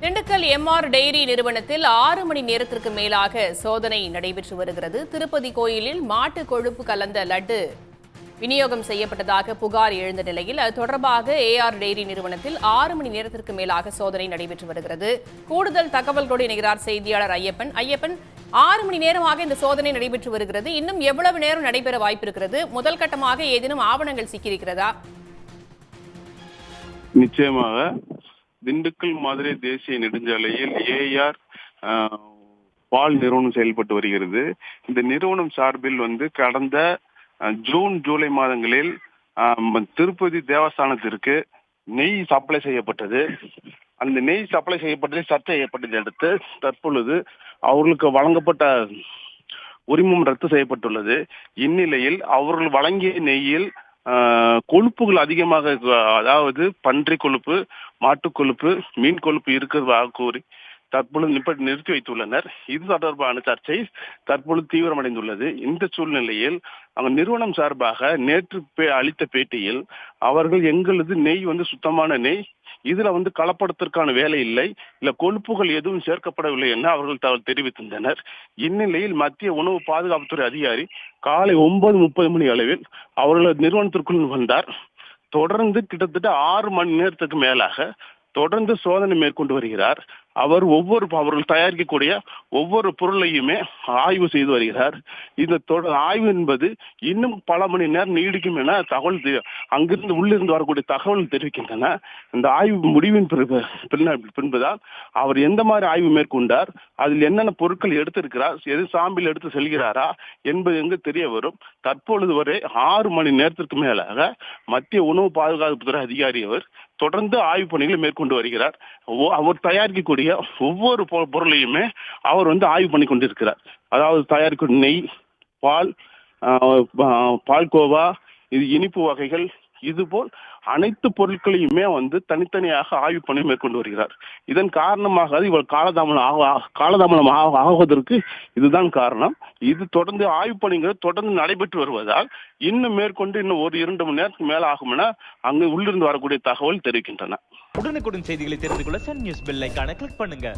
Dindigul MR dairy நிறுவனத்தில் 6 மணி நேரத்திற்கு மேலாக சோதனை நடைபெற்று வருகிறது. திருப்பதி கோயிலில் மாட்டு கொழுப்பு கலந்த லட்டு விநியோகம் செய்யப்பட்டதாக புகார் எழுந்த நிலையில் அது தொடர்பாக ஏஆர் டெய்ரி நிறுவனத்தில் 6 மணி நேரத்திற்கு மேலாக சோதனை நடைபெற்று வருகிறது. கூடுதல் தகவல்களோடு இணைகிறார் செய்தியாளர் ஐயப்பன். 6 மணி நேரமாக இந்த சோதனை நடைபெற்று வருகிறது. இன்னும் எவ்வளவு நேரம் நடைபெற வாய்ப்பிருக்கிறது? முதல் கட்டமாக ஏதேனும் ஆவணங்கள் சிக்கியிருக்கிறதா? நிச்சயமாக திண்டுக்கல் மதுரை தேசிய நெடுஞ்சாலையில் ஏஆர் பால் நிறுவனம் செயல்பட்டு வருகிறது. இந்த நிறுவனம் சார்பில் கடந்த ஜூன் ஜூலை மாதங்களில் திருப்பதி தேவஸ்தானத்திற்கு நெய் சப்ளை செய்யப்பட்டது. அந்த நெய் சப்ளை செய்யப்பட்டதை சர்ச்சை ஏற்பட்டதை அடுத்து தற்பொழுது அவர்களுக்கு வழங்கப்பட்ட உரிமம் ரத்து செய்யப்பட்டுள்ளது. இந்நிலையில் அவர்கள் வழங்கிய நெய்யில் கொழுப்புகள் அதிகமாக, அதாவது பன்றி கொழுப்பு, மாட்டு கொழுப்பு, மீன் கொழுப்பு இருக்கிறதாக கூறி தற்பொழுது நிறுத்தி வைத்துள்ளனர். இது தொடர்பான சர்ச்சை தற்பொழுது தீவிரமடைந்துள்ளது. இந்த சூழ்நிலையில் அவங்க நிறுவனம் சார்பாக நேற்று அளித்த பேட்டியில் அவர்கள் எங்களது நெய் சுத்தமான நெய், இதுல கலப்படத்திற்கான வேலை இல்லை, இல்ல கொழுப்புகள் எதுவும் சேர்க்கப்படவில்லை என அவர்கள் தெரிவித்திருந்தனர். இந்நிலையில் மத்திய உணவு பாதுகாப்புத்துறை அதிகாரி காலை 9:30 மணி அளவில் அவர்களது நிறுவனத்திற்குள் வந்தார். தொடர்ந்து கிட்டத்தட்ட 6 மணி நேரத்துக்கு மேலாக தொடர்ந்து சோதனை மேற்கொண்டு வருகிறார். அவர்கள் தயாரிக்கக்கூடிய ஒவ்வொரு பொருளையுமே ஆய்வு செய்து வருகிறார். இந்த ஆய்வு என்பது இன்னும் பல மணி நேரம் நீடிக்கும் என தகவல் அங்கிருந்து உள்ளிருந்து வரக்கூடிய தகவல் தெரிவிக்கின்றன. இந்த ஆய்வு முடிவின் பின்புதான் அவர் எந்த மாதிரி ஆய்வு மேற்கொண்டார், அதில் என்னென்ன பொருட்கள் எடுத்திருக்கிறார், எது சாம்பிள் எடுத்து செல்கிறாரா என்பது எங்கு தெரிய வரும். தற்பொழுது வரை 6 மணி நேரத்திற்கு மேலாக மத்திய உணவு பாதுகாப்புத்துறை அதிகாரி அவர் தொடர்ந்து ஆய்வு பணிகளை மேற்கொண்டு வருகிறார். அவர் தயாரிக்கக்கூடிய ஒவ்வொரு பொருளையுமே அவர் ஆய்வு பண்ணி கொண்டிருக்கிறார். அதாவது தயாரிக்கும் நெய், பால், பால்கோவா, இது இனிப்பு வகைகள், இதுபோல் அனைத்து பொருட்களையுமே தனித்தனியாக ஆய்வு பண்ணி மேற்கொண்டு வருகிறார். இதன் காரணமாக இவர் காலதாமதம் ஆகுவதற்கு இதுதான் காரணம். இது தொடர்ந்து ஆய்வு பணிகள் தொடர்ந்து நடைபெற்று வருவதால் இன்னும் மேற்கொண்டு இன்னும் 1-2 மணி நேரத்துக்கு மேல ஆகும் என அங்கு உள்ளிருந்து வரக்கூடிய தகவல் தெரிவிக்கின்றன. உடனுக்குடன் செய்திகளை தெரிந்து கொள்ள சன் நியூஸ் பெல் ஐகானை கிளிக் பண்ணுங்க.